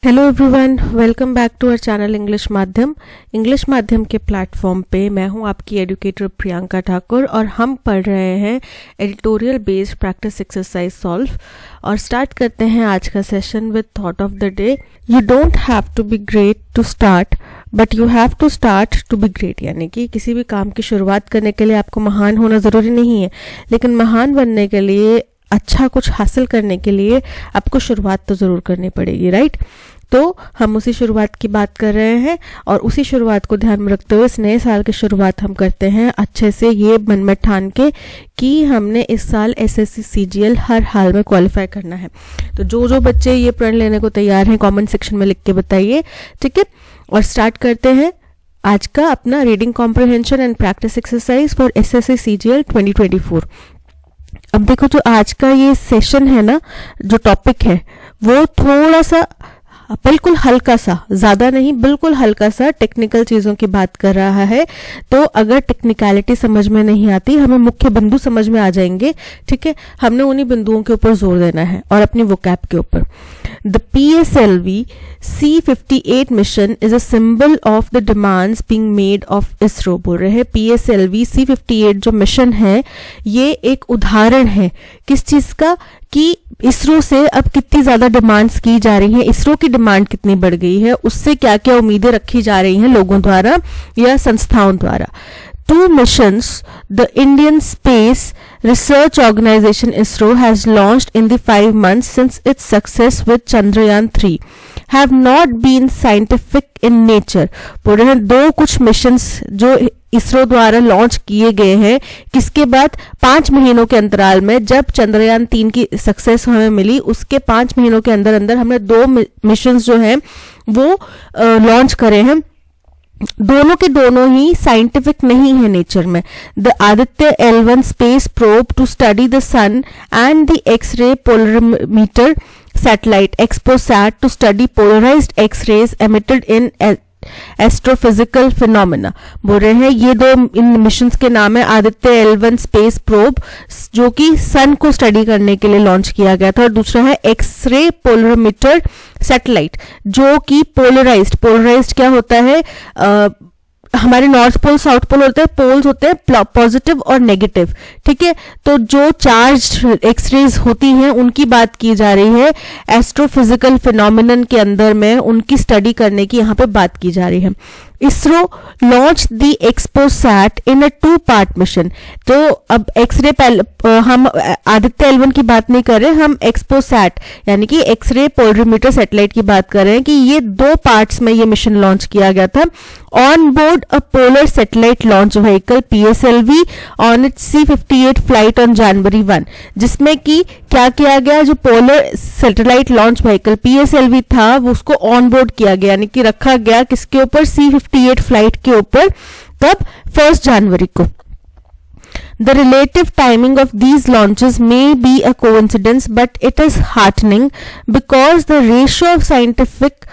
Hello everyone, welcome back to our channel English माध्यम के platform पे मैं हूं आपकी एजुकेटर प्रियंका ठाकुर और हम पढ़ रहे हैं editorial based practice exercise solve. और स्टार्ट करते हैं आज का session with thought of the day. You don't have to be great to start but you have to start to be great. यानी कि किसी भी काम की शुरुआत करने के लिए आपको महान होना ज़रूरी नहीं है, लेकिन महान बनने के लिए, अच्छा कुछ हासिल करने के लिए आपको शुरुआत तो ज़रूर करनी पड़ेगी, राइट? तो हम उसी शुरुआत की बात कर रहे हैं और उसी शुरुआत को ध्यान में रखते हुए इस नए साल की शुरुआत हम करते हैं अच्छे से, ये मन में ठान के कि हमने इस साल एसएससी सीजीएल हर हाल में क्वालिफाई करना है। तो जो बच्चे ये प्रण लेने को तैयार हैं कमेंट सेक्शन में लिख के बताइए, ठीक है? और स्टार्ट करते हैं आज का अपना reading comprehension and practice exercise for SSC CGL 2024। अब देखो, जो आज का ये सेशन है ना, जो टॉपिक है वो थोड़ा सा बिल्कुल हल्का सा, ज्यादा नहीं, बिल्कुल हल्का सा टेक्निकल चीजों की बात कर रहा है। तो अगर टेक्निकलिटी समझ में नहीं आती, हमें मुख्य बिंदु समझ में आ जाएंगे, ठीक है? हमने उन्हीं बिंदुओं के ऊपर जोर देना है और अपनी वोकैब के ऊपर। The PSLV C58 mission is a symbol of the demands being made of ISRO. बोल रहे हैं PSLV C58 जो मिशन है ये एक उदाहरण है किस चीज का, कि इसरो से अब कितनी ज्यादा डिमांड्स की जा रही हैं, इसरो की डिमांड कितनी बढ़ गई है, उससे क्या क्या उम्मीदें रखी जा रही हैं लोगों द्वारा या संस्थाओं द्वारा। 2 missions the Indian Space Research Organization ISRO has launched in the 5 months since its success with Chandrayaan-3 have not been scientific in nature। बोल रहे हैं 2 कुछ मिशंस जो इसरो द्वारा लॉन्च किए गए हैं, किसके बाद 5 महीनों के अंतराल में, जब चंद्रयान 3 की सक्सेस हमें मिली उसके 5 महीनों के अंदर अंदर हमने 2 मिशंस जो हैं वो लॉन्च करे हैं। दोनों के दोनों ही साइंटिफिक नहीं है नेचर में। The Aditya L1 space probe to study the sun and the X-ray polarimeter satellite XPoSat to study polarised X-rays emitted in astrophysical phenomena. बोल रहे हैं ये 2 इन मिशंस के नाम है। आदित्य L1 स्पेस प्रोब जो कि सन को स्टडी करने के लिए लॉन्च किया गया था, और दूसरा है एक्स-रे पोलरीमीटर सैटेलाइट जो कि पोलराइज्ड क्या होता है, हमारे नॉर्थ पोल साउथ पोल होते हैं, पोल्स होते हैं पॉजिटिव और नेगेटिव, ठीक है? तो जो चार्ज एक्सरेज होती हैं उनकी बात की जा रही है, एस्ट्रोफिजिकल फिनोमेनन के अंदर में उनकी स्टडी करने की यहाँ पे बात की जा रही है। ISRO launch the XPoSat in a 2-part mission. तो अब एक्सरे हम आदित्य L1 की बात नहीं कर रहे, हम एक्सपोसैट यानी कि एक्सरे पोलरीमीटर सैटेलाइट की बात कर रहे हैं कि ये 2 पार्ट्स में ये मिशन लॉन्च किया गया था। On board a polar satellite launch vehicle PSLV on it's C58 flight on January 1, जिसमें कि क्या किया गया, जो polar satellite launch vehicle PSLV था वो उसको ऑन बोर्ड किया गया, यानी कि रखा गया किसके ऊपर, C58 फ्लाइट के ऊपर, कब, 1 जनवरी को। The relative timing of these launches may be a coincidence, but it is heartening because the ratio of scientific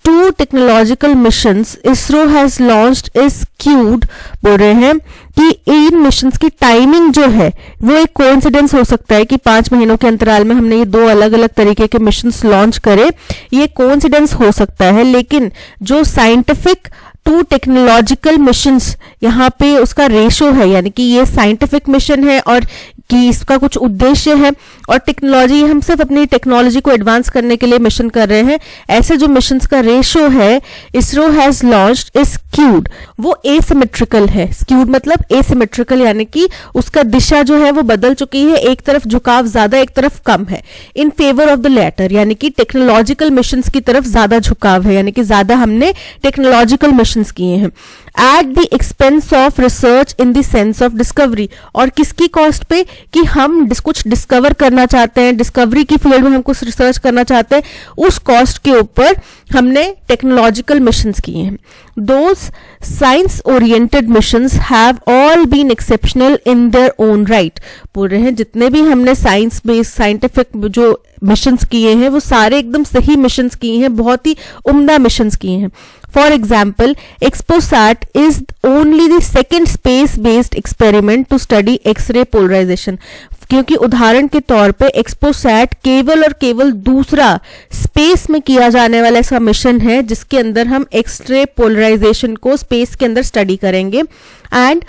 to technological missions ISRO has launched is skewed। बोल रहे हैं कि इन मिशंस की टाइमिंग जो है वो एक कोइंसिडेंस हो सकता है कि 5 महीनों के अंतराल में हमने ये 2 अलग अलग तरीके के मिशंस लॉन्च करे, ये कोइंसिडेंस हो सकता है, लेकिन जो साइंटिफिक टू टेक्नोलॉजिकल मिशंस यहाँ पे उसका रेशो है, यानी कि ये साइंटिफिक मिशन है और कि इसका कुछ उद्देश्य है, और टेक्नोलॉजी, हम सिर्फ अपनी टेक्नोलॉजी को एडवांस करने के लिए मिशन कर रहे हैं, ऐसे जो मिशंस का रेशो है ISRO has launched is skewed, वो एसिमेट्रिकल है। स्क्यूड मतलब एसिमेट्रिकल, यानी कि उसका दिशा जो है वो बदल चुकी है, एक तरफ झुकाव ज्यादा एक तरफ कम है, in favour of the latter, यानी कि टेक्नोलॉजिकल मिशंस की तरफ ज्यादा झुकाव है, यानी कि ज्यादा हमने टेक्नोलॉजिकल मिशंस किए हैं। At the expense of research in the sense of discovery, और किसकी कॉस्ट पे, कि हम कुछ डिस्कवर करना चाहते हैं, डिस्कवरी की फील्ड में हम कुछ रिसर्च करना चाहते हैं, उस कॉस्ट के ऊपर हमने टेक्नोलॉजिकल मिशंस किए हैं। Those science oriented missions have all been exceptional in their own right. बोल रहे हैं जितने भी हमने साइंस बेस्ड साइंटिफिक जो मिशंस किए हैं वो सारे एकदम सही मिशंस किए हैं, बहुत ही उम्दा मिशंस किए हैं। For example, XPOSAT is only the second space-based experiment to study X-ray polarization. क्योंकि उदाहरण के तौर पे एक्सपोसैट केवल और केवल दूसरा स्पेस में किया जाने वाला ऐसा मिशन है जिसके अंदर हम एक्सरे पोलराइजेशन को स्पेस के अंदर स्टडी करेंगे and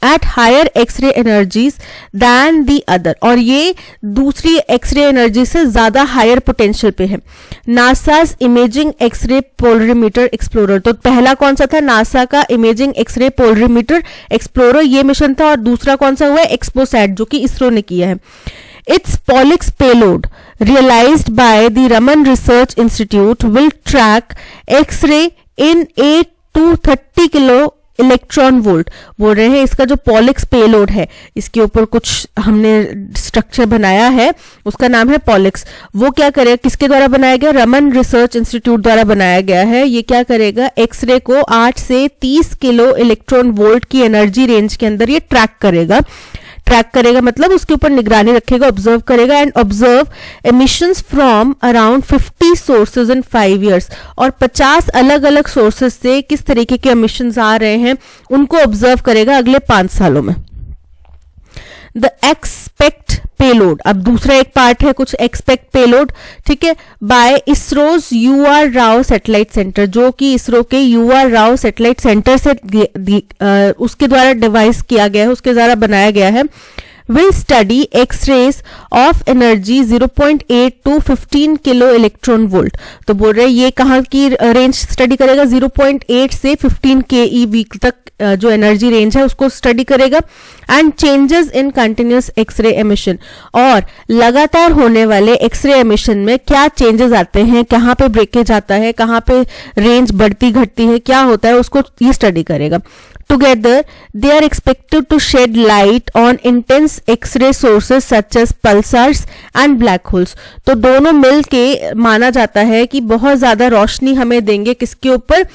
at higher X-ray energies than the other, और ये दूसरी एक्सरे एनर्जी से ज्यादा हायर पोटेंशियल पे है। NASA's imaging X-ray polarimeter explorer, तो पहला कौन सा था, नासा का इमेजिंग एक्सरे पोलरीमीटर एक्सप्लोरर ये मिशन था, और दूसरा कौन सा हुआ है, एक्सपोसैट जो कि इसरो ने किया है। Its Pollux payload, realized by the Raman Research Institute, will track X-ray in 8 to 30 kilo electron volt. बोल रहे हैं इसका जो पॉलिक्स पेलोड है, इसके ऊपर कुछ हमने स्ट्रक्चर बनाया है, उसका नाम है पॉलिक्स। वो क्या करेगा, किसके द्वारा बनाया गया, रमन रिसर्च इंस्टीट्यूट द्वारा बनाया गया है। ये क्या करेगा, एक्सरे को 8 से 30 किलो इलेक्ट्रॉन वोल्ट की एनर्जी रेंज के अंदर ये ट्रैक करेगा मतलब उसके ऊपर निगरानी रखेगा, ऑब्जर्व करेगा and observe emissions from around 50 sources in 5 years, और 50 अलग अलग सोर्सेज से किस तरीके के एमिशंस आ रहे हैं उनको ऑब्जर्व करेगा अगले 5 सालों में। द एक्सपेक्ट पेलोड, अब दूसरा एक पार्ट है कुछ एक्सपेक्ट पेलोड, ठीक है, by ISRO's UR Rao satellite centre, जो कि इसरो के UR राव सैटेलाइट सेंटर से उसके द्वारा डिवाइस किया गया है, उसके द्वारा बनाया गया है। will study X-rays of energy 0.8 to 15 kilo electron volt. तो बोल रहे ये कहाँ की रेंज स्टडी करेगा, 0.8 से 15 keV तक जो एनर्जी रेंज है उसको स्टडी करेगा। And changes in continuous X-ray emission, और लगातार होने वाले एक्सरे एमिशन में क्या चेंजेस आते हैं, कहाँ पे ब्रेकेज आता है, कहाँ पे रेंज बढ़ती घटती है, क्या होता है, उसको ये स्टडी करेगा। Together, they are expected to shed light on intense X-ray sources such as pulsars and black holes। तो दोनों मिलके माना जाता है कि बहुत ज्यादा रोशनी हमें देंगे किसके ऊपर,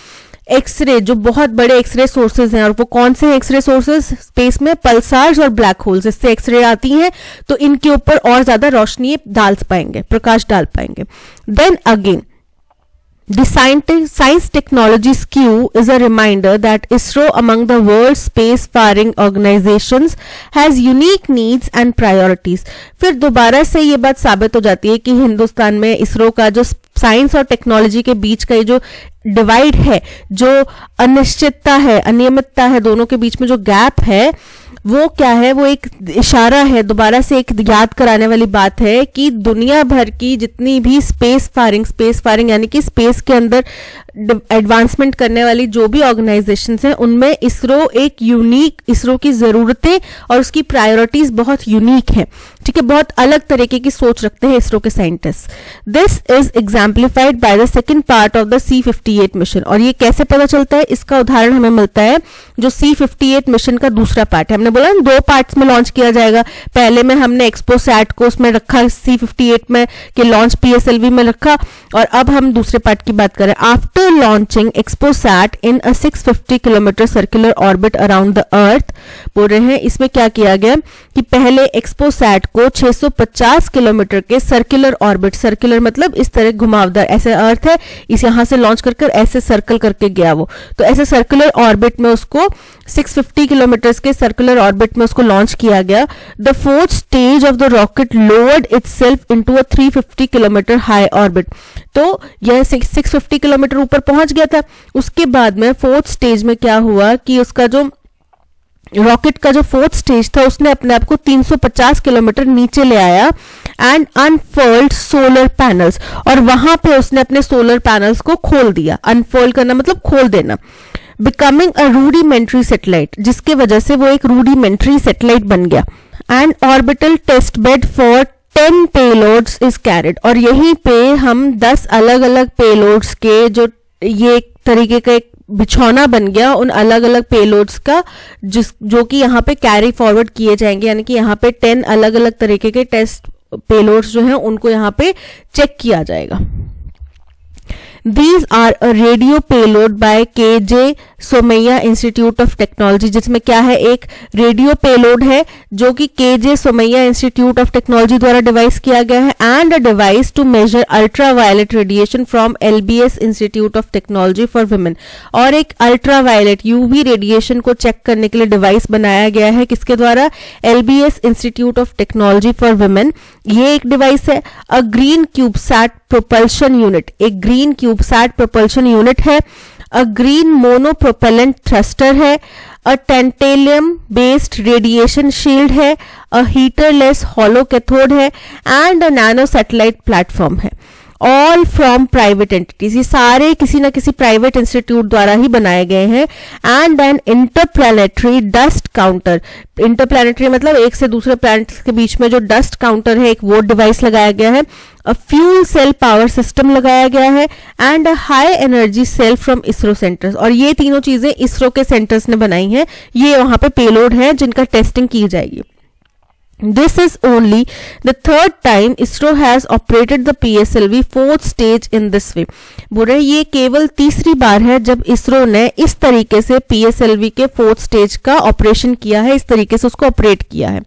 एक्सरे, जो बहुत बड़े एक्सरे सोर्सेज हैं। और वो कौन से एक्सरे सोर्सेज स्पेस में, पल्सार्स और ब्लैक होल्स, इससे एक्सरे आती हैं, तो इनके ऊपर और ज्यादा रोशनी डाल पाएंगे, प्रकाश डाल पाएंगे। Then again the science technology skew is a reminder that ISRO, among the world's space-faring organizations, has unique needs and priorities। फिर दोबारा से ये बात साबित हो जाती है कि हिंदुस्तान में इसरो का जो साइंस और टेक्नोलॉजी के बीच का ये जो डिवाइड है, जो अनिश्चितता है, अनियमितता है, दोनों के बीच में जो गैप है, वो क्या है, वो एक इशारा है, दोबारा से एक याद कराने वाली बात है कि दुनिया भर की जितनी भी स्पेस फायरिंग यानी कि स्पेस के अंदर एडवांसमेंट करने वाली जो भी ऑर्गेनाइजेशंस हैं, उनमें इसरो एक यूनिक, इसरो की जरूरतें और उसकी प्रायोरिटीज बहुत यूनिक है, ठीक है, बहुत अलग तरीके की सोच रखते हैं इसरो के scientist. This is exemplified by the second part of the C58 mission. और ये कैसे पता चलता है, इसका उदाहरण हमें मिलता है जो C58 मिशन का दूसरा पार्ट है। हमने बोला 2 पार्ट्स में लॉन्च किया जाएगा, पहले में हमने एक्सपोसैट को उसमें रखा, C58 में के लॉन्च PSLV में रखा, और अब हम दूसरे पार्ट की बात करें। After launching XPoSat in a 650 kilometre circular orbit around the earth, बोल रहे हैं इसमें क्या किया गया कि पहले एक्सपोसैट को 650 किलोमीटर के सर्कुलर ऑर्बिट, सर्कुलर मतलब इस तरह घुमावदार, ऐसे अर्थ है, इस यहां से लॉन्च कर ऐसे सर्कल करके गया वो, तो ऐसे सर्कुलर ऑर्बिट में उसको 650 किलोमीटर के सर्कुलर ऑर्बिट में उसको लॉन्च किया गया। The fourth stage of the rocket lowered itself into a 350 kilometre high orbit. तो यह 650 किलोमीटर ऊपर पहुंच गया था। उसके बाद में फोर्थ स्टेज में क्या हुआ कि उसका जो रॉकेट का जो फोर्थ स्टेज था, उसने अपने आप को 350 किलोमीटर नीचे ले आया एंड अनफोल्ड सोलर पैनल्स, और वहां पे उसने अपने सोलर पैनल्स को खोल दिया। अनफोल्ड करना मतलब खोल देना। बिकमिंग अ रूडिमेंट्री सैटेलाइट, जिसके वजह से वो एक रूडिमेंट्री सैटेलाइट बन गया। And orbital test bed for 10 payloads is carried, और यहीं पे हम 10 अलग अलग पेलोड्स के जो ये एक तरीके का एक बिछौना बन गया उन अलग अलग पेलोड्स का, जो कि यहाँ पे कैरी फॉरवर्ड किए जाएंगे, यानी कि यहाँ पे 10 अलग अलग तरीके के टेस्ट पेलोड्स जो हैं उनको यहाँ पे चेक किया जाएगा। These are a radio payload by KJ Somaiya institute of technology, जिसमें क्या है, एक रेडियो पेलोड है जो कि KJ Somaiya institute of technology द्वारा डिवाइस किया गया है, and a device to measure ultraviolet radiation from LBS institute of technology for women, और एक अल्ट्रावायलेट यूवी रेडिएशन को चेक करने के लिए डिवाइस बनाया गया है किसके द्वारा, LBS institute of technology for women, ये एक डिवाइस है। A green CubeSat propulsion unit, एक ग्रीन क्यूबसैट प्रोपल्शन यूनिट है। अ ग्रीन मोनोप्रोपेलेंट थ्रस्टर है। अ टेंटेलियम बेस्ड रेडिएशन शील्ड है। अ हीटरलेस हॉलो कैथोड है and a nano satellite platform है। ऑल फ्रॉम प्राइवेट एंटिटीज, ये सारे किसी ना किसी प्राइवेट इंस्टीट्यूट द्वारा ही बनाए गए हैं। And an interplanetary dust counter, interplanetary मतलब एक से दूसरे प्लैनेट्स के बीच में जो डस्ट काउंटर है, एक वो डिवाइस लगाया गया है। A fuel cell power system लगाया गया है and a high energy cell from ISRO centres, और ये तीनों चीजें इसरो के सेंटर्स ने बनाई हैं। ये वहां पे पेलोड है जिनका टेस्टिंग की जाएगी। This is only the third time ISRO has operated the PSLV fourth stage in this way. बोल रहे ये केवल तीसरी बार है जब इसरो ने इस तरीके से PSLV के फोर्थ स्टेज का ऑपरेशन किया है, इस तरीके से उसको ऑपरेट किया है।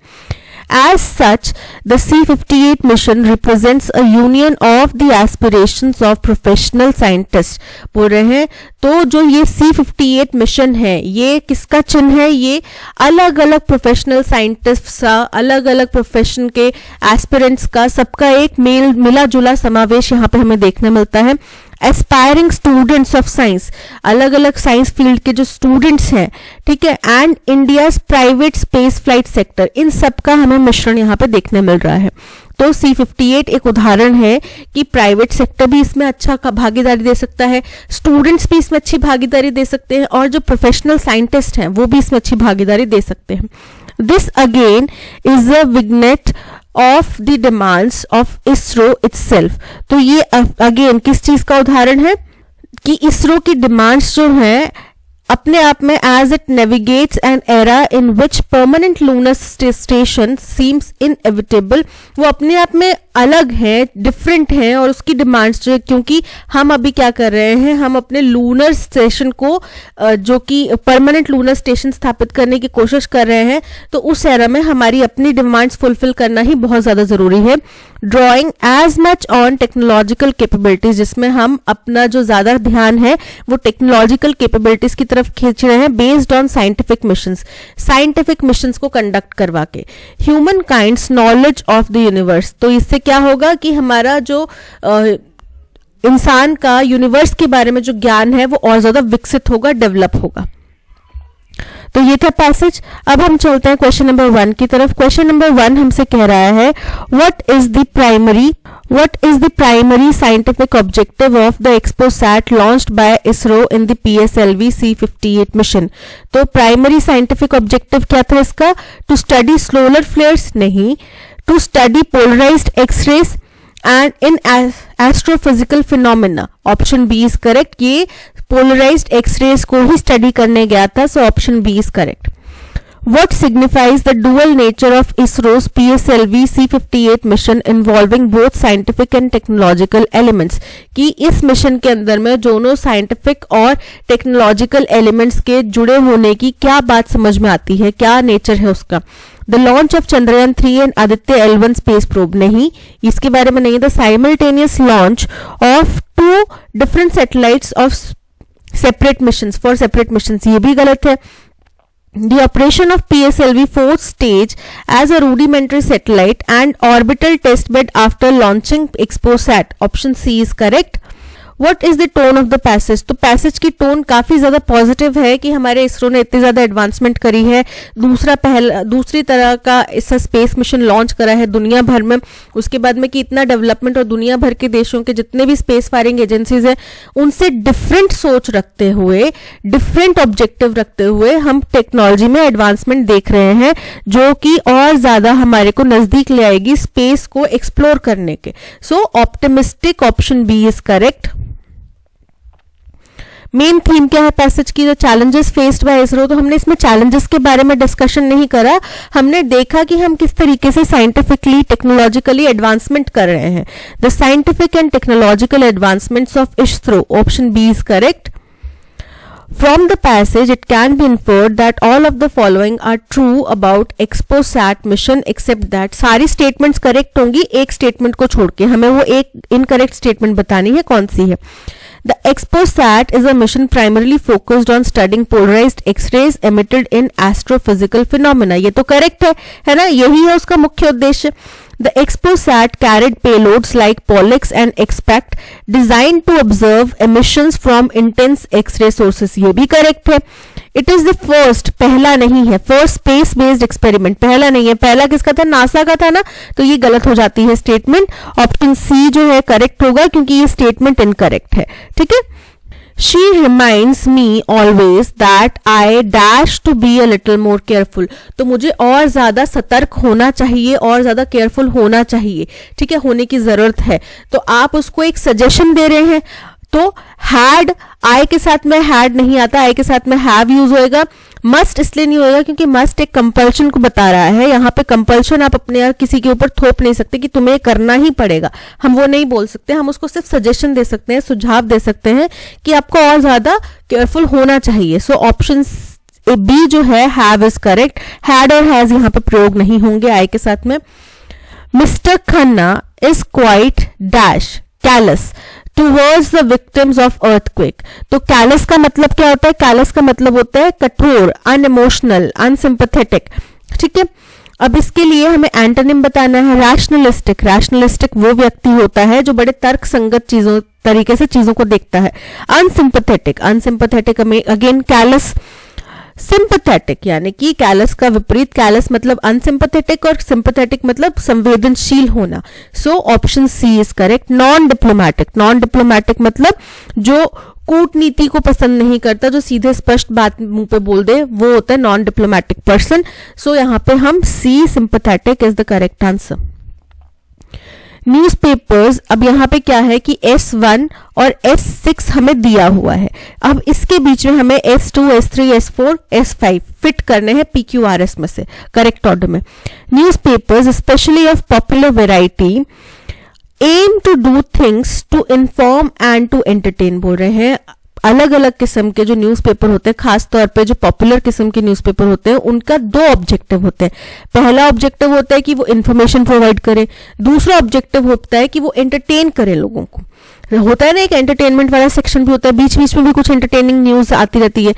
As such, the C-58 mission represents a union of the aspirations of professional scientists. बोल रहे हैं तो जो ये C-58 मिशन है ये किसका चिन्ह है, ये अलग अलग प्रोफेशनल साइंटिस्ट का, अलग अलग प्रोफेशन के एस्पिरेंट्स का, सबका एक मिला जुला समावेश यहाँ पे हमें देखने मिलता है। एस्पायरिंग स्टूडेंट्स ऑफ साइंस, अलग अलग साइंस फील्ड के जो स्टूडेंट्स हैं, ठीक है, and India's private space flight sector, इन सब का हमें मिश्रण यहाँ पे देखने मिल रहा है। तो C-58 एक उदाहरण है कि प्राइवेट सेक्टर भी इसमें अच्छा भागीदारी दे सकता है, स्टूडेंट्स भी इसमें अच्छी भागीदारी दे सकते हैं, और जो प्रोफेशनल साइंटिस्ट हैं वो भी इसमें अच्छी भागीदारी दे सकते हैं। This again is a vignette of the demands of ISRO itself. तो ये अगेन किस चीज का उदाहरण है कि इसरो की डिमांड्स जो हैं अपने आप में, as it navigates an era in which permanent lunar station seems inevitable, वो अपने आप में अलग है, डिफरेंट है, और उसकी डिमांड्स जो, क्योंकि हम अभी क्या कर रहे हैं, हम अपने लूनर स्टेशन को जो कि परमानेंट लूनर स्टेशन स्थापित करने की कोशिश कर रहे हैं, तो उस एरा में हमारी अपनी डिमांड्स फुलफिल करना ही बहुत ज्यादा जरूरी है। Drawing as much on technological capabilities, जिसमें हम अपना जो ज्यादा ध्यान है वो टेक्नोलॉजिकल कैपेबिलिटीज की तरफ खींच रहे हैं, based on scientific missions, scientific missions को कंडक्ट करवा के। Human kinds knowledge of the universe, तो इससे क्या होगा कि हमारा जो इंसान का यूनिवर्स के बारे में जो ज्ञान है वो और ज्यादा विकसित होगा, डेवलप होगा। तो ये था पैसेज। अब हम चलते हैं क्वेश्चन नंबर 1 की तरफ। क्वेश्चन नंबर 1 हमसे कह रहा है what is the primary scientific objective of the XPOSAT launched by ISRO in the PSLV C-58 mission? तो प्राइमरी साइंटिफिक ऑब्जेक्टिव क्या था इसका? To study solar flares? नहीं। To study polarized X-rays and in astrophysical phenomena? Option B is correct. ये polarized X-rays को ही study करने गया था, so option B is correct. What signifies the dual nature of ISRO's PSLV C-58 mission involving both scientific and technological elements? कि इस mission के अंदर में दोनों साइंटिफिक और टेक्नोलॉजिकल एलिमेंट्स के जुड़े होने की क्या बात समझ में आती है, क्या नेचर है उसका? The launch of Chandrayaan 3 and Aditya L1 space probe? नहीं, इसके बारे में नहीं। The simultaneous launch of 2 different satellites of separate missions for separate missions? ये भी गलत है। The operation of PSLV fourth stage as a rudimentary satellite and orbital testbed after launching XPOSAT? Option C is correct. What is the tone of the passage? तो passage की tone काफी ज्यादा positive है कि हमारे इसरो ने इतनी ज्यादा एडवांसमेंट करी है, दूसरी तरह का ऐसा स्पेस मिशन लॉन्च करा है दुनिया भर में, उसके बाद में कि इतना डेवलपमेंट, और दुनिया भर के देशों के जितने भी स्पेस फायरिंग एजेंसीज हैं उनसे डिफरेंट सोच रखते हुए, डिफरेंट ऑब्जेक्टिव रखते हुए हम टेक्नोलॉजी में एडवांसमेंट देख रहे हैं, जो कि और ज्यादा हमारे को नजदीक ले आएगी स्पेस को एक्सप्लोर करने के। So optimistic, option B is correct. Main theme क्या है पैसेज की, जो चैलेंजेस फेस्ड बाय इसरो, तो हमने इसमें चैलेंजेस के बारे में डिस्कशन नहीं करा, हमने देखा कि हम किस तरीके से साइंटिफिकली टेक्नोलॉजिकली एडवांसमेंट कर रहे हैं। The scientific and technological advancements of ISRO, option B is correct. From the passage, it can be inferred that all of the following are true about XPOSAT mission except that, सारी statements correct होंगी, एक statement को छोड़ के, हमें वो एक incorrect statement बतानी है, कौन सी है। The XPOSAT is a mission primarily focused on studying polarized X-rays emitted in astrophysical phenomena, ये तो correct है ना, यही है उसका मुख्य उद्देश्य। The XPOSAT carried payloads like Pollux and XPACT designed to observe emissions from intense X-ray sources, ये भी correct है। It is the first, पहला नहीं है, first space based experiment, पहला नहीं है, पहला किसका था, नासा का था ना, तो ये गलत हो जाती है स्टेटमेंट, ऑप्शन सी जो है करेक्ट होगा क्योंकि ये स्टेटमेंट इनकरेक्ट है, ठीक है। She reminds me always that I dash to be a little more careful, तो मुझे और ज्यादा सतर्क होना चाहिए, और ज्यादा केयरफुल होना चाहिए, ठीक है, होने की जरूरत है। तो आप उसको एक सजेशन दे रहे हैं, तो हैड, आई के साथ में हैड नहीं आता, आई के साथ में हैव यूज होएगा। मस्ट इसलिए नहीं होएगा क्योंकि मस्ट एक कंपल्शन को बता रहा है, यहाँ पे कंपल्शन आप अपने यार किसी के ऊपर थोप नहीं सकते कि तुम्हें करना ही पड़ेगा, हम वो नहीं बोल सकते, हम उसको सिर्फ सजेशन दे सकते हैं, सुझाव दे सकते हैं कि आपको और ज्यादा केयरफुल होना चाहिए। सो ऑप्शन बी जो है हैव इज करेक्ट, हैड और हैज यहाँ पे प्रयोग नहीं होंगे आई के साथ में। Mister Khanna is quite dash callus towards the victims of earthquake, तो कैलस का मतलब क्या होता है, कैलस का मतलब होता है कठोर, अनइमोशनल, अनसिंपैथेटिक, ठीक है। अब इसके लिए हमें एंटोनिम बताना है, रैशनलिस्टिक। रैशनलिस्टिक वो व्यक्ति होता है जो बड़े तर्क संगत चीजों तरीके से चीजों को देखता है। अनसिंपैथेटिक, अनसिंपैथेटिक अगेन कैलस। सिंपैथेटिक यानी कि कैलस का विपरीत, कैलस मतलब अनसिंपैथेटिक और सिंपैथेटिक मतलब संवेदनशील होना। So option C is correct. Non diplomatic, non diplomatic मतलब जो कूटनीति को पसंद नहीं करता, जो सीधे स्पष्ट बात मुंह पे बोल दे, वो होता है नॉन डिप्लोमैटिक पर्सन। सो यहाँ पे हम C sympathetic is the correct answer. Newspapers, अब यहाँ पे क्या है कि S1 और S6 हमें दिया हुआ है, अब इसके बीच में हमें S2, S3, S4, S5 fit करने हैं PQRS में से करेक्ट ऑर्डर में। Newspapers specially of popular variety aim to do things to inform and to entertain बोल रहे हैं। अलग अलग किस्म के जो न्यूज़पेपर होते हैं, खास तौर पे जो पॉपुलर किस्म के न्यूज़पेपर होते हैं, उनका दो ऑब्जेक्टिव होते हैं। पहला ऑब्जेक्टिव होता है कि वो इंफॉर्मेशन प्रोवाइड करे, दूसरा ऑब्जेक्टिव होता है कि वो एंटरटेन करे लोगों को। होता है ना एक एंटरटेनमेंट वाला सेक्शन भी होता है, बीच बीच में भी कुछ एंटरटेनिंग न्यूज आती रहती है।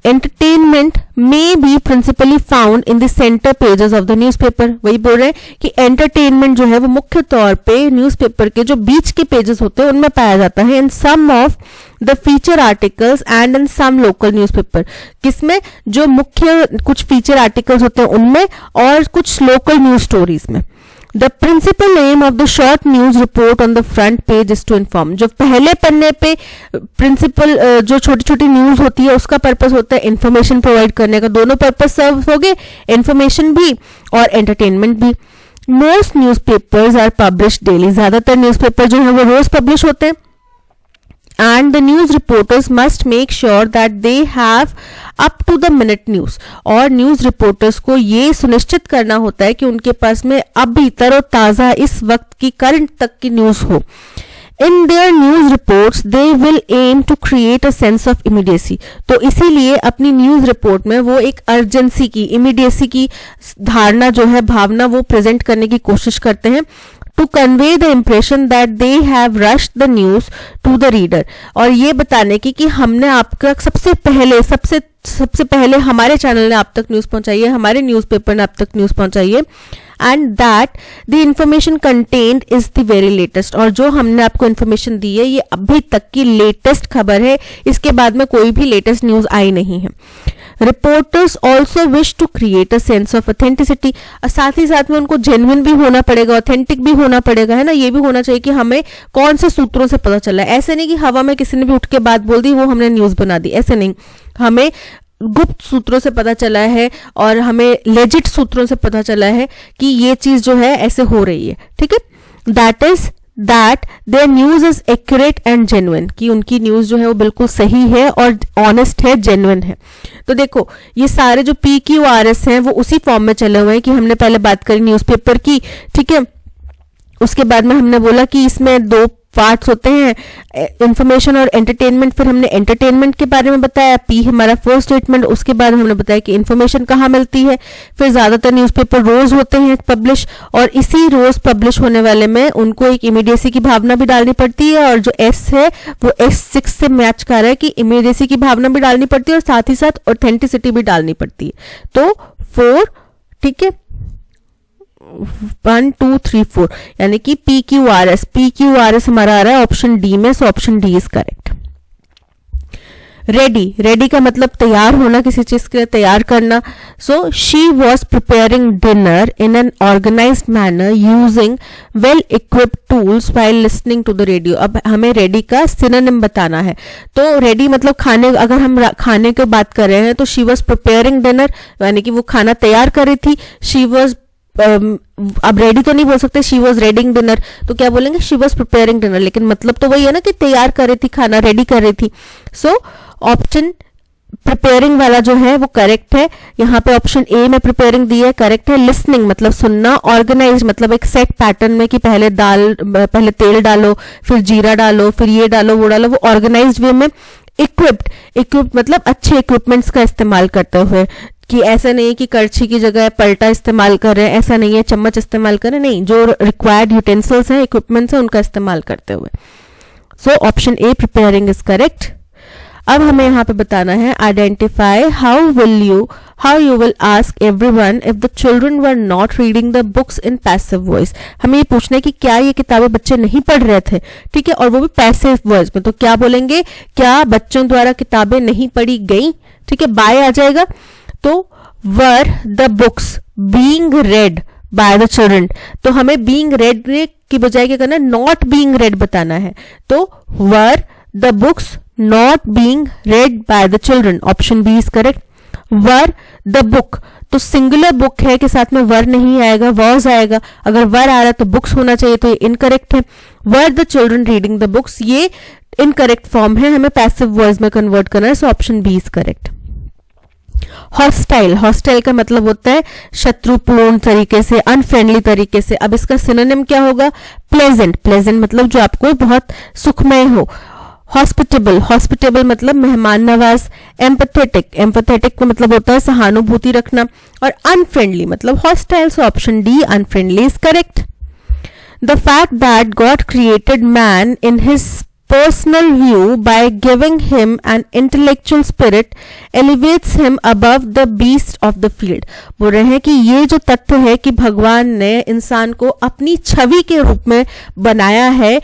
Entertainment may be principally found in the centre pages of the newspaper, वही बोल रहे हैं कि एंटरटेनमेंट जो है वो मुख्य तौर पे न्यूज़पेपर के जो बीच के पेजेस होते हैं उनमें पाया जाता है। In some of the feature articles and in some local newspaper, किसमें, जो मुख्य कुछ फीचर आर्टिकल्स होते हैं उनमें और कुछ लोकल न्यूज स्टोरीज में। The principal aim of the short news report on the front page is to inform, जो पहले पन्ने पे प्रिंसिपल जो छोटी छोटी न्यूज होती है उसका पर्पस होता है इंफॉर्मेशन प्रोवाइड करने का। दोनों पर्पस सर्व हो गए, इंफॉर्मेशन भी और एंटरटेनमेंट भी। Most newspapers are publish daily, ज्यादातर न्यूज़पेपर जो है वो रोज पब्लिश होते हैं। And the news reporters must make sure that they have up to the minute news, और न्यूज रिपोर्टर्स को ये सुनिश्चित करना होता है कि उनके पास में अभी तरोताजा इस वक्त की करंट तक की न्यूज हो। In their news reports they will aim to create a sense of immediacy, तो इसीलिए अपनी न्यूज रिपोर्ट में वो एक अर्जेंसी की, इमीडिएसी की धारणा जो है, भावना वो प्रेजेंट करने की कोशिश करते हैं। To convey the impression that they have rushed the news to the reader, और ये बताने की कि हमने आपका सबसे पहले हमारे चैनल ने आप तक न्यूज पहुंचाई है, हमारे न्यूज़पेपर ने आप तक न्यूज पहुंचाई है, and that the information contained is the very latest, और जो हमने आपको इन्फॉर्मेशन दी है ये अभी तक की लेटेस्ट खबर है, इसके बाद में कोई भी लेटेस्ट न्यूज आई नहीं है। Reporters also wish to create a sense of authenticity, साथ ही साथ में उनको जेन्युइन भी होना पड़ेगा, ऑथेंटिक भी होना पड़ेगा, है ना। ये भी होना चाहिए कि हमें कौन से सूत्रों से पता चला है, ऐसे नहीं कि हवा में किसी ने भी उठ के बात बोल दी वो हमने न्यूज बना दी, ऐसे नहीं। हमें गुप्त सूत्रों से पता चला है और हमें लेजिट सूत्रों से पता चला है कि ये चीज जो है ऐसे हो रही है, ठीक है। That is that their news is accurate and genuine, कि उनकी न्यूज जो है वो बिल्कुल सही है और ऑनेस्ट है, जेन्युइन है। तो देखो ये सारे जो PQRS हैं वो उसी फॉर्म में चले हुए हैं कि हमने पहले बात करी न्यूज़पेपर की, ठीक है। उसके बाद में हमने बोला कि इसमें दो पार्ट्स होते हैं, इंफॉर्मेशन और एंटरटेनमेंट। फिर हमने एंटरटेनमेंट के बारे में बताया, P हमारा फर्स्ट स्टेटमेंट। उसके बाद हमने बताया कि इंफॉर्मेशन कहाँ मिलती है। फिर ज्यादातर न्यूज़पेपर रोज होते हैं पब्लिश, और इसी रोज पब्लिश होने वाले में उनको एक इमीडिएसी की भावना भी डालनी पड़ती है, और जो S है वो S6 से मैच कर रहा है कि इमीडिएसी की भावना भी डालनी पड़ती है और साथ ही साथ ऑथेंटिसिटी भी डालनी पड़ती है। तो 4, ठीक है, 1 2 3 4, यानी कि PQRS हमारा आ रहा है ऑप्शन डी में, so option D is correct. Ready का मतलब तैयार होना, किसी चीज के लिए तैयार करना। So she was preparing dinner in an organised manner using well equipped tools while listening to the radio. अब हमें रेडी का सिनोनिम बताना है। तो रेडी मतलब खाने, अगर हम खाने की बात कर रहे हैं तो शी वॉज प्रिपेयरिंग डिनर, यानी कि वो खाना तैयार कर रही थी। शी वॉज, अब रेडी तो नहीं बोल सकते, शी वॉज रेडिंग डिनर, तो क्या बोलेंगे, शी वॉज प्रिपेयरिंग डिनर, लेकिन मतलब तो वही है ना कि तैयार कर रही थी खाना, रेडी कर रही थी। सो ऑप्शन प्रिपेयरिंग वाला जो है वो करेक्ट है। यहाँ पे ऑप्शन ए में प्रिपेयरिंग दी है, करेक्ट है। लिसनिंग मतलब सुनना, ऑर्गेनाइज मतलब एक सेट पैटर्न में कि पहले तेल डालो, फिर जीरा डालो, फिर ये डालो, वो डालो, वो ऑर्गेनाइज्ड वे में। इक्विप्ड मतलब अच्छे इक्विपमेंट्स का इस्तेमाल करते हुए, कि ऐसा नहीं है कि करछी की जगह पलटा इस्तेमाल कर रहे हैं, ऐसा नहीं है चम्मच इस्तेमाल कर रहे हैं, नहीं, जो रिक्वायर्ड यूटेंसिल्स हैं, इक्विपमेंट्स हैं, उनका इस्तेमाल करते हुए। सो option A preparing is correct. अब हमें यहाँ पे बताना है identify how you will ask everyone if the children were not reading the books in passive voice. हमें ये पूछना है कि क्या ये किताबें बच्चे नहीं पढ़ रहे थे, ठीक है, और वो भी पैसिव वॉइस में। तो क्या बोलेंगे, क्या बच्चों द्वारा किताबें नहीं पढ़ी गई, ठीक है, बाय आ जाएगा। तो were the books being read by the children, तो हमें बीइंग रेड की बजाय क्या करना है, नॉट बीइंग रेड बताना है। तो were the books not being read by the children, option B is correct. Were the book, तो सिंगुलर बुक है के साथ में वर नहीं आएगा, वॉज आएगा। अगर वर आ रहा है तो बुक्स होना चाहिए, तो ये इनकरेक्ट है। Were the children reading the books, ये इनकरेक्ट फॉर्म है, हमें पैसिव वॉइस में कन्वर्ट करना है, so option B is correct. Hostile का मतलब होता है शत्रुपूर्ण तरीके से, अनफ्रेंडली तरीके से। अब इसका सिनोनिम क्या होगा, प्लेजेंट मतलब जो आपको बहुत सुखमय हो। हॉस्पिटेबल मतलब मेहमान नवाज। एम्पथेटिक का मतलब होता है सहानुभूति रखना। और अनफ्रेंडली मतलब hostile, so option D unfriendly is correct. The fact that God created man in his personal view by giving him an intellectual spirit elevates him above the beast of the field। बोल रहे हैं कि ये जो तथ्य है कि भगवान ने इंसान को अपनी छवि के रूप में बनाया है,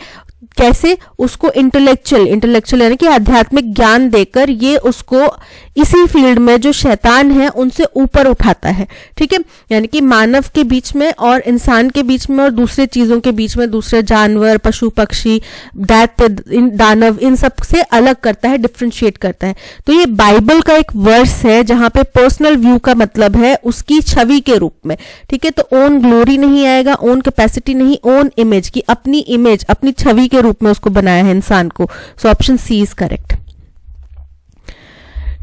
कैसे, उसको इंटेलेक्चुअल यानी कि आध्यात्मिक ज्ञान देकर ये उसको इसी फील्ड में जो शैतान है उनसे ऊपर उठाता है, ठीक है। यानी कि मानव के बीच में और इंसान के बीच में और दूसरे चीजों के बीच में, दूसरे जानवर, पशु पक्षी, दैत्य, दानव, इन सब से अलग करता है, डिफ्रेंशिएट करता है। तो ये बाइबल का एक वर्स है जहां पे पर्सनल व्यू का मतलब है उसकी छवि के रूप में, ठीक है। तो ओन ग्लोरी नहीं आएगा, ओन कैपेसिटी नहीं, ओन इमेज की, अपनी इमेज, अपनी छवि के रूप में उसको बनाया है इंसान को। So option C is correct.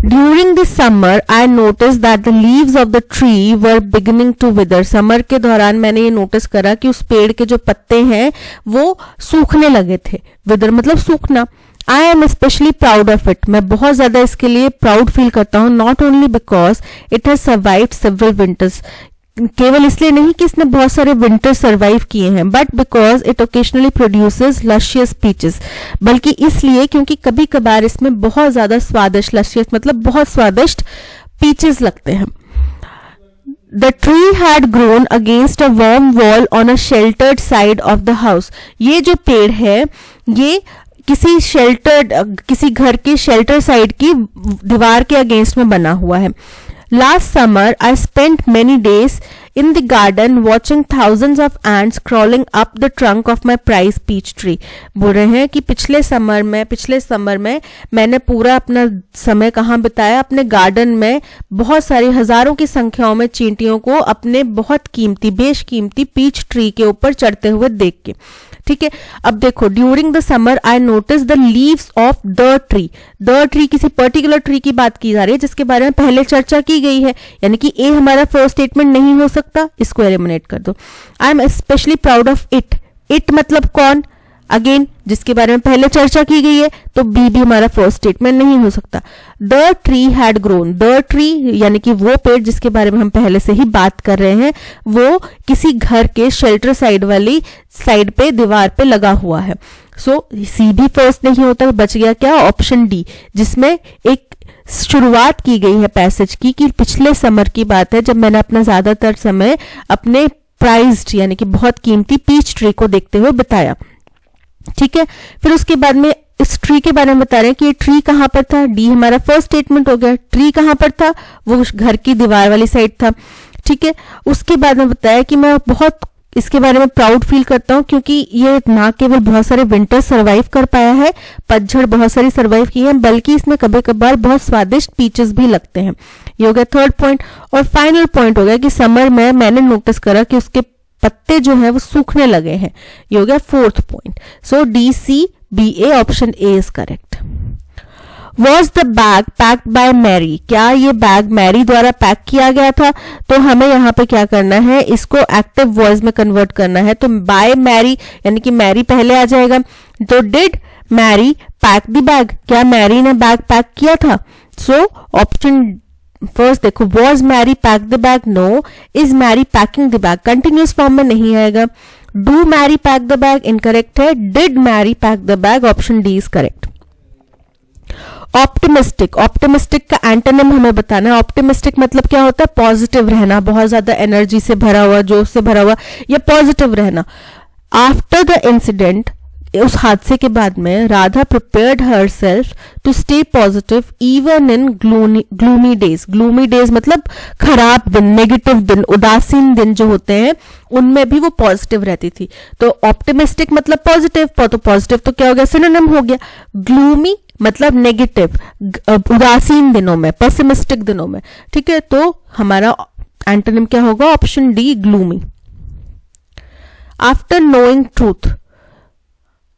During the summer, I noticed that the leaves of the tree were beginning to wither. Summer के दौरान मैंने ये नोटिस करा कि उस पेड़ के जो पत्ते हैं वो सूखने लगे थे। विदर मतलब सूखना। I am especially proud of it. मैं बहुत ज्यादा इसके लिए प्राउड फील करता हूँ। Not only because it has survived several winters. केवल इसलिए नहीं कि इसने बहुत सारे विंटर सरवाइव किए हैं, but because it occasionally produces luscious peaches, बल्कि इसलिए क्योंकि कभी कभार इसमें बहुत ज्यादा स्वादिष्ट, लशियस मतलब बहुत स्वादिष्ट पीचेस लगते हैं। The tree had grown against a warm wall on a sheltered side of the house. ये जो पेड़ है ये किसी घर के शेल्टर साइड की दीवार के अगेंस्ट में बना हुआ है। Last summer, I spent many days in the garden watching thousands of ants crawling up the trunk of my prized peach tree. बोल रहे हैं कि पिछले समर में मैंने पूरा अपना समय कहाँ बिताया, अपने गार्डन में बहुत सारी हजारों की संख्याओं में चींटियों को अपने बहुत कीमती, बेशकीमती पीच ट्री के ऊपर चढ़ते हुए देख के, ठीक है। अब देखो, during the summer I notice the leaves of the tree किसी पर्टिकुलर ट्री की बात की जा रही है जिसके बारे में पहले चर्चा की गई है, यानी कि ए हमारा फर्स्ट स्टेटमेंट नहीं हो सकता, इसको एलिमिनेट कर दो। I am specially proud of it मतलब कौन, अगेन जिसके बारे में पहले चर्चा की गई है, तो बी भी हमारा फर्स्ट स्टेटमेंट नहीं हो सकता। The tree had grown, the tree यानी कि वो पेड़ जिसके बारे में हम पहले से ही बात कर रहे हैं, वो किसी घर के शेल्टर साइड वाली साइड पे दीवार पे लगा हुआ है। सो सी भी फर्स्ट नहीं होता, बच गया क्या, ऑप्शन डी, जिसमें एक शुरुआत की गई है पैसेज की कि पिछले समर की बात है जब मैंने अपना ज्यादातर समय अपने प्राइज्ड यानी कि बहुत कीमती पीच ट्री को देखते हुए बिताया। ठीक है, फिर उसके बाद में इस ट्री के बारे में बता रहे हैं कि ये ट्री कहां पर था, डी हमारा फर्स्ट स्टेटमेंट हो गया। ट्री कहां पर था, वो घर की दीवार वाली साइड था। ठीक है, उसके बाद में बताया कि मैं बहुत इसके बारे में प्राउड फील करता हूं क्योंकि ये ना केवल बहुत सारे विंटर सरवाइव कर पाया है, पतझड़ बहुत सारी सरवाइव की है, बल्कि इसमें कभी कभार बहुत स्वादिष्ट पीचेस भी लगते हैं। ये हो गया थर्ड पॉइंट। और फाइनल पॉइंट हो गया कि समर में मैंने नोटिस करा कि उसके पत्ते जो है वो सूखने लगे हैं। ये हो गया fourth point. So D C B A option A is correct. Was the bag packed by Mary, क्या ये बैग मैरी द्वारा पैक किया गया था, तो हमें यहाँ पे क्या करना है, इसको एक्टिव वॉइस में कन्वर्ट करना है। तो बाय मैरी यानी कि मैरी पहले आ जाएगा। तो did Mary pack the bag, क्या मैरी ने बैग पैक किया था। सो ऑप्शन फर्स्ट देखो, was Mary pack the bag, no. Is Mary packing the bag, continuous form में नहीं आएगा। Do Mary pack the bag, incorrect है। Did Mary pack the bag, option D is correct. Optimistic, optimistic का antonym हमें बताना है। Optimistic मतलब क्या होता है, पॉजिटिव रहना, बहुत ज्यादा एनर्जी से भरा हुआ, जोश से भरा हुआ, या पॉजिटिव रहना। आफ्टर द इंसिडेंट, उस हादसे के बाद में Radha prepared herself to stay positive even in gloomy days. Gloomy days मतलब खराब दिन, नेगेटिव दिन, उदासीन दिन जो होते हैं उनमें भी वो पॉजिटिव रहती थी। तो ऑप्टिमिस्टिक मतलब पॉजिटिव, तो पॉजिटिव तो क्या हो गया, सिनोनिम हो गया। ग्लूमी मतलब नेगेटिव, उदासीन दिनों में, पेसिमिस्टिक दिनों में। ठीक है, तो हमारा एंटोनिम क्या होगा, option D gloomy. After knowing truth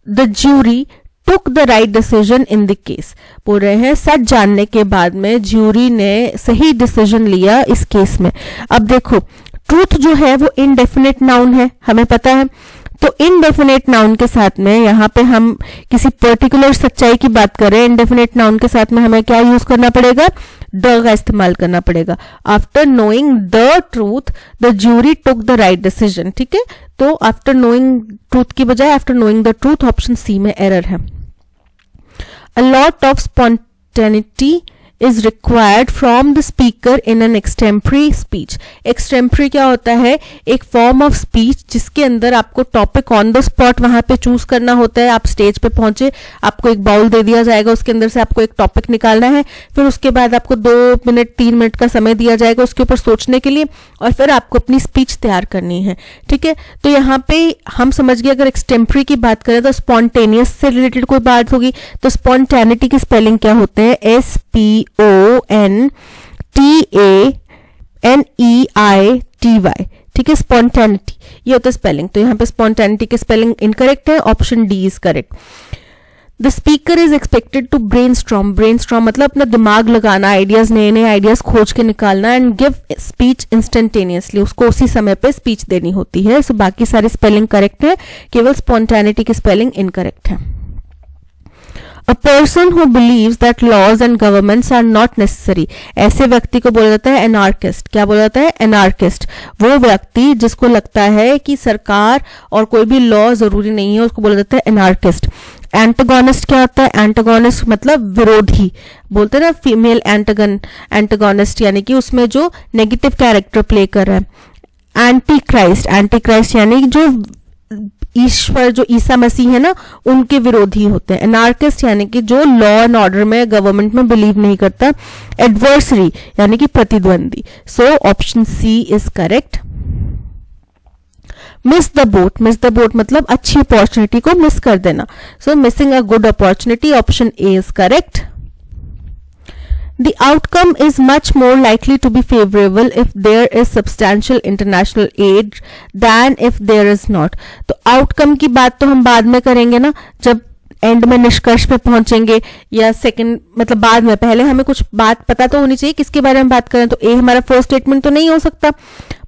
the jury took the right decision in the case. बोल रहे हैं सच जानने के बाद में ज्यूरी ने सही डिसीजन लिया इस केस में। अब देखो, ट्रूथ जो है वो इनडेफिनेट नाउन है, हमें पता है। तो इनडेफिनेट नाउन के साथ में यहाँ पे हम किसी पर्टिकुलर सच्चाई की बात कर रहे हैं, इनडेफिनेट नाउन के साथ में हमें क्या यूज करना पड़ेगा, द का इस्तेमाल करना पड़ेगा। After knowing the truth the jury took the right decision. ठीक है, तो आफ्टर नोइंग ट्रूथ की बजाय after knowing the truth, option C में एरर है। A lot of spontaneity is required from the speaker in an extempore speech. Extempore क्या होता है, एक फॉर्म ऑफ स्पीच जिसके अंदर आपको टॉपिक ऑन द स्पॉट वहां पे चूज करना होता है। आप स्टेज पे पहुंचे, आपको एक बाउल दे दिया जाएगा, उसके अंदर से आपको एक टॉपिक निकालना है, फिर उसके बाद आपको 2 मिनट 3 मिनट का समय दिया जाएगा उसके ऊपर सोचने के लिए, और फिर आपको अपनी स्पीच तैयार करनी है। ठीक है, तो यहाँ पे हम समझ गए अगर एक्सटेम्परी की बात करें तो स्पॉन्टेनियस से रिलेटेड कोई बात होगी। तो स्पॉन्टेनिटी की स्पेलिंग क्या होते हैं, SPONTANEITY। ठीक है, स्पॉन्टेनिटी ये होता है स्पेलिंग। तो यहाँ पे स्पॉन्टेनिटी की स्पेलिंग इनकरेक्ट है, option D is correct. The speaker is expected to brainstorm, brainstorm मतलब अपना दिमाग लगाना, आइडियाज, नए नए आइडियाज खोज के निकालना, एंड गिव स्पीच इंस्टेंटेनियसली, उसको उसी समय पे स्पीच देनी होती है। सो बाकी सारी स्पेलिंग करेक्ट है, केवल स्पॉन्टेनिटी की स्पेलिंग इनकरेक्ट है। A person who believes that laws and governments are not necessary, ऐसे व्यक्ति को बोला जाता है एनार्किस्ट। क्या बोला जाता है, एनार्किस्ट। वो व्यक्ति जिसको लगता है कि सरकार और कोई भी लॉ जरूरी नहीं है, उसको बोला जाता है एनार्किस्ट। एंटागोनिस्ट क्या होता है, एंटागोनिस्ट मतलब विरोधी, बोलते हैं ना फीमेल एंटागोनिस्ट यानी कि उसमें जो नेगेटिव कैरेक्टर प्ले कर रहा है। एंटी क्राइस्ट, एंटी क्राइस्ट यानी जो ईश्वर, जो ईसा मसीह है ना, उनके विरोधी होते हैं। एनार्किस्ट यानी कि जो लॉ एंड ऑर्डर में, गवर्नमेंट में बिलीव नहीं करता। एडवर्सरी यानी कि प्रतिद्वंदी। So option C is correct. Miss the boat, miss the boat मतलब अच्छी अपॉर्चुनिटी को मिस कर देना। So missing a good opportunity, option A is correct. The outcome is much more likely to be favorable if there is substantial international aid than if there is not. तो outcome की बात तो हम बाद में करेंगे ना, जब एंड में निष्कर्ष पे पहुंचेंगे, या सेकंड मतलब बाद में. पहले हमें कुछ बात पता तो होनी चाहिए किसके बारे में बात करें. तो ए हमारा फर्स्ट स्टेटमेंट तो नहीं हो सकता.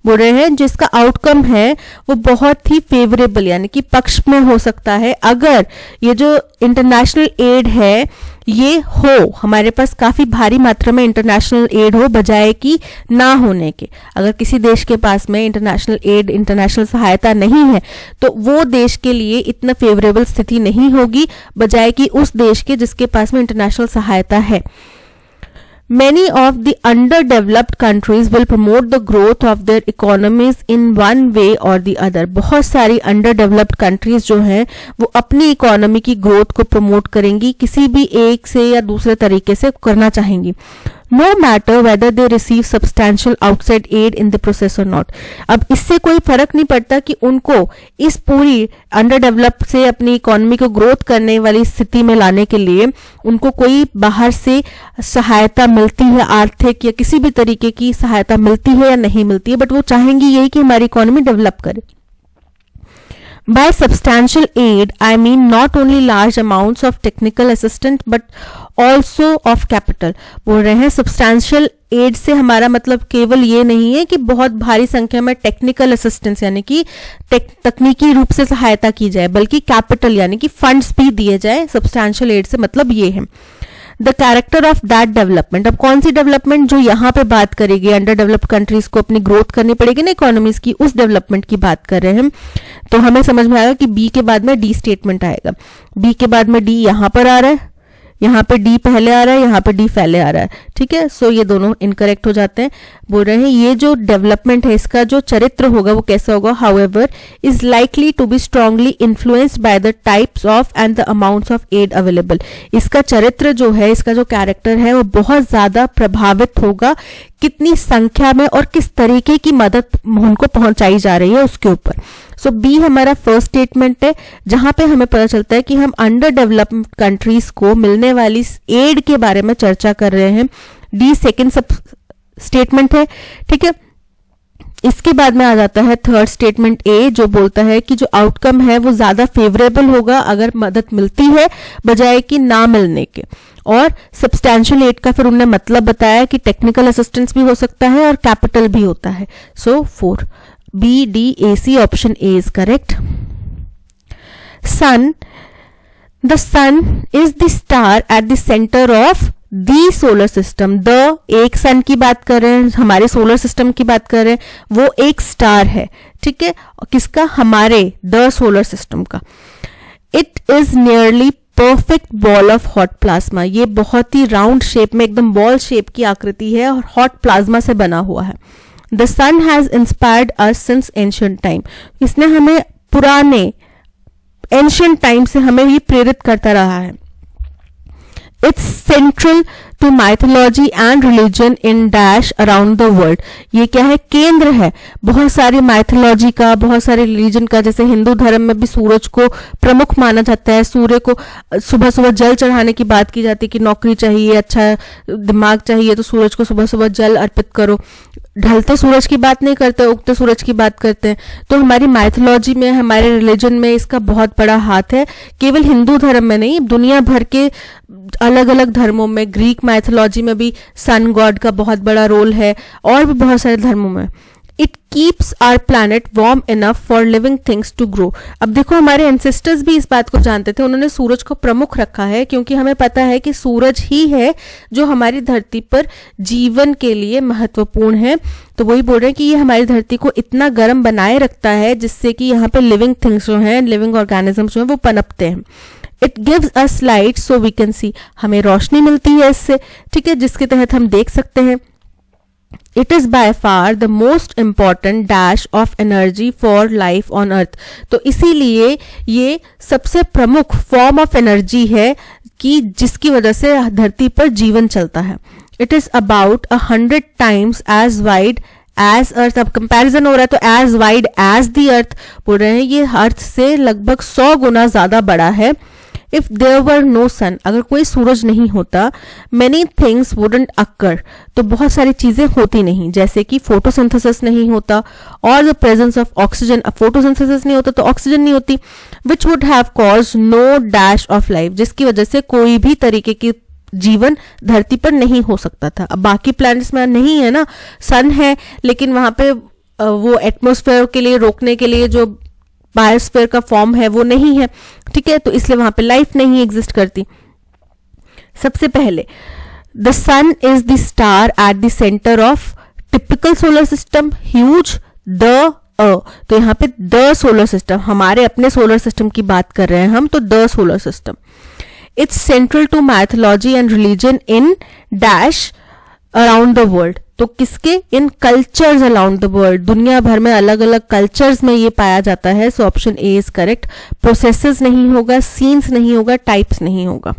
बोल रहे हैं जिसका आउटकम है वो बहुत ही फेवरेबल यानी कि पक्ष में हो सकता है अगर ये जो इंटरनेशनल एड है ये हो, हमारे पास काफी भारी मात्रा में इंटरनेशनल एड हो बजाय कि ना होने के. अगर किसी देश के पास में इंटरनेशनल एड, इंटरनेशनल सहायता नहीं है तो वो देश के लिए इतना फेवरेबल स्थिति नहीं होगी बजाय कि उस देश के जिसके पास में इंटरनेशनल सहायता है. Many of the underdeveloped countries will promote the growth of their economies in one way or the other. बहुत सारी underdeveloped countries जो हैं वो अपनी इकोनॉमी की ग्रोथ को प्रमोट करेंगी, किसी भी एक से या दूसरे तरीके से करना चाहेंगी. No matter whether they receive substantial outside aid in the process or not. अब इससे कोई फर्क नहीं पड़ता कि उनको इस पूरी अंडरडेवलप्ड से अपनी इकोनॉमी को ग्रोथ करने वाली स्थिति में लाने के लिए उनको कोई बाहर से सहायता मिलती है, आर्थिक या किसी भी तरीके की सहायता मिलती है या नहीं मिलती है, बट वो चाहेंगी यही कि हमारी इकोनॉमी डेवलप करे. By substantial aid, I mean not only large amounts of technical assistance but also of capital. बोल रहे हैं substantial aid से हमारा मतलब केवल ये नहीं है कि बहुत भारी संख्या में टेक्निकल असिस्टेंस यानी कि तकनीकी रूप से सहायता की जाए, बल्कि कैपिटल यानी कि फंड्स भी दिए जाए. सब्सटैंशियल एड से मतलब ये है. The character of that development. अब कौन सी डेवलपमेंट जो यहाँ पे बात करेगी, अंडर डेवलप्ड कंट्रीज को अपनी ग्रोथ करनी पड़ेगी ना इकोनॉमीज की, उस डेवलपमेंट की बात कर रहे हैं. तो हमें समझ में आएगा कि बी के बाद में डी स्टेटमेंट आएगा. बी के बाद में डी यहाँ पर आ रहा है, यहाँ पे डी पहले आ रहा है, यहाँ पे डी पहले आ रहा है. ठीक है, सो ये दोनों इनकरेक्ट हो जाते हैं. बोल रहे हैं ये जो डेवलपमेंट है इसका जो चरित्र होगा वो कैसा होगा. However is likely to be strongly influenced by the types of and the amounts of aid available. इसका चरित्र जो है, इसका जो कैरेक्टर है वो बहुत ज्यादा प्रभावित होगा कितनी संख्या में और किस तरीके की मदद उनको पहुंचाई जा रही है उसके ऊपर. सो बी हमारा फर्स्ट स्टेटमेंट है जहां पे हमें पता चलता है कि हम अंडर डेवलप्ड कंट्रीज को मिलने वाली एड के बारे में चर्चा कर रहे हैं. डी सेकेंड सब स्टेटमेंट है. ठीक है, इसके बाद में आ जाता है थर्ड स्टेटमेंट ए जो बोलता है कि जो आउटकम है वो ज्यादा फेवरेबल होगा अगर मदद मिलती है बजाय कि ना मिलने के. और सब्सटैंशियल एड का फिर उन्होंने मतलब बताया कि टेक्निकल असिस्टेंस भी हो सकता है और कैपिटल भी होता है. So 4 B D A C option A is correct. Sun. The sun is the star at the centre of the solar system. The एक सन की बात कर रहे हैं, हमारे सोलर सिस्टम की बात कर रहे हैं, वो एक स्टार है. ठीक है, किसका, हमारे द सोलर सिस्टम का. It is nearly perfect ball of hot plasma. ये बहुत ही राउंड शेप में एकदम बॉल शेप की आकृति है और हॉट प्लाज्मा से बना हुआ है. The sun has inspired us since ancient time. इसने हमें पुराने एंशिएंट टाइम से हमें ये प्रेरित करता रहा है. It's central to mythology and religion in dash around the world. ये क्या है, केंद्र है बहुत सारी माइथोलॉजी का, बहुत सारे रिलीजन का. जैसे हिंदू धर्म में भी सूरज को प्रमुख माना जाता है. सूर्य को सुबह सुबह जल चढ़ाने की बात की जाती है कि नौकरी चाहिए, अच्छा दिमाग चाहिए तो सूरज को सुबह सुबह जल अर्पित करो. ढलते सूरज की बात नहीं करते, उगते सूरज की बात करते हैं. तो हमारी माइथोलॉजी में, हमारे रिलीजन में इसका बहुत बड़ा हाथ है. केवल हिंदू धर्म में नहीं, दुनिया भर के अलग अलग धर्मों में, ग्रीक माइथोलॉजी में भी सन गॉड का बहुत बड़ा रोल है और भी बहुत सारे धर्मों में. It keeps our planet warm enough for living things to grow. अब देखो हमारे एंसेस्टर्स भी इस बात को जानते थे, उन्होंने सूरज को प्रमुख रखा है क्योंकि हमें पता है कि सूरज ही है जो हमारी धरती पर जीवन के लिए महत्वपूर्ण है. तो वही बोल रहे हैं कि ये हमारी धरती को इतना गर्म बनाए रखता है जिससे कि यहाँ पे लिविंग थिंग्स जो हैं, लिविंग ऑर्गेनिजम्स जो हैं वो पनपते हैं. It gives us light so we can see. हमें रोशनी मिलती है इससे, ठीक है, जिसके तहत हम देख सकते हैं. It is by far the most important dash of energy for life on earth. तो इसीलिए ये सबसे प्रमुख फॉर्म ऑफ एनर्जी है कि जिसकी वजह से धरती पर जीवन चलता है. It is about 100 times as wide as अर्थ. अब कंपैरिजन हो रहा है तो as wide as the earth बोल रहे हैं, ये अर्थ से लगभग 100 गुना ज्यादा बड़ा है. इफ देयर वर नो सन, अगर कोई सूरज नहीं होता, मेनी थिंग्स वुडंट अकर, तो बहुत सारी चीजें होती नहीं, जैसे कि फोटोसिंथेसिस नहीं होता, और the presence of oxygen, photosynthesis नहीं होता तो ऑक्सीजन नहीं होती, which would have cause no dash of life, जिसकी वजह से कोई भी तरीके की जीवन धरती पर नहीं हो सकता था। अब बाकी प्लैनेट्स में नहीं है ना, सन है लेकिन वहां पे वो एटमॉस्फेयर के लिए रोकने के लिए जो बायोस्फीयर का फॉर्म है वो नहीं है, ठीक है, तो इसलिए वहां पे लाइफ नहीं एग्जिस्ट करती। सबसे पहले the sun is the star at the centre of typical solar system, huge the तो यहाँ पे द सोलर सिस्टम, हमारे अपने सोलर सिस्टम की बात कर रहे हैं हम, तो the solar system. It's central to mythology and religion in dash around the world, तो किसके, in cultures around the world, दुनिया भर में अलग अलग कल्चर्स में ये पाया जाता है। So option A is correct. Processes नहीं होगा, सीन्स नहीं होगा, टाइप्स नहीं होगा।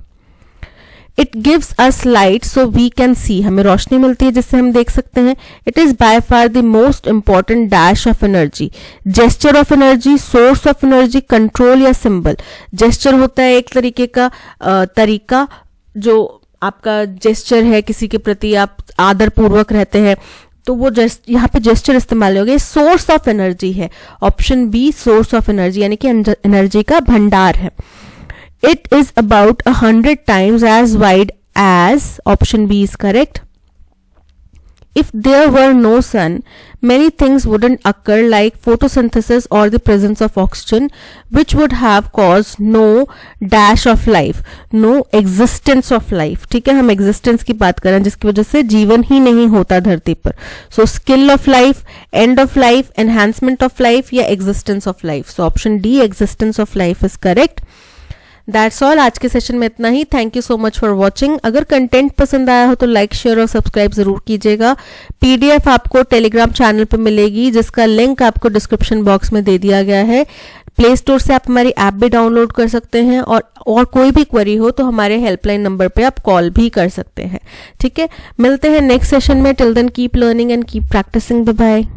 It gives us light so we can see, हमें रोशनी मिलती है जिससे हम देख सकते हैं। It is by far the most important dash of energy, gesture of energy, source of energy, control या सिंबल। जेस्चर होता है एक तरीके का तरीका, जो आपका जेस्चर है, किसी के प्रति आप आदर पूर्वक रहते हैं, तो वो यहाँ पे जेस्चर इस्तेमाल हो गया। सोर्स ऑफ एनर्जी है, option be source of energy, यानी कि एनर्जी का भंडार है। It is about 100 times as wide as, option B is correct. If there were no sun, many things wouldn't occur like photosynthesis or the presence of oxygen, which would have caused no dash of life, no existence of life. ठीक है, हम existence की बात कर रहे हैं जिसकी वजह से जीवन ही नहीं होता धरती पर। So skill of life, end of life, enhancement of life या existence of life. So option D existence of life is correct. That's all, आज के सेशन में इतना ही। Thank you so much for watching. अगर कंटेंट पसंद आया हो तो लाइक, शेयर और सब्सक्राइब जरूर कीजिएगा। पीडीएफ आपको टेलीग्राम चैनल पे मिलेगी जिसका लिंक आपको डिस्क्रिप्शन बॉक्स में दे दिया गया है। प्ले स्टोर से आप हमारी ऐप भी डाउनलोड कर सकते हैं, और कोई भी क्वेरी हो तो हमारे हेल्पलाइन नंबर पे आप कॉल भी कर सकते हैं। ठीक है, मिलते हैं नेक्स्ट सेशन में। Till then keep learning and keep practising. Bye bye.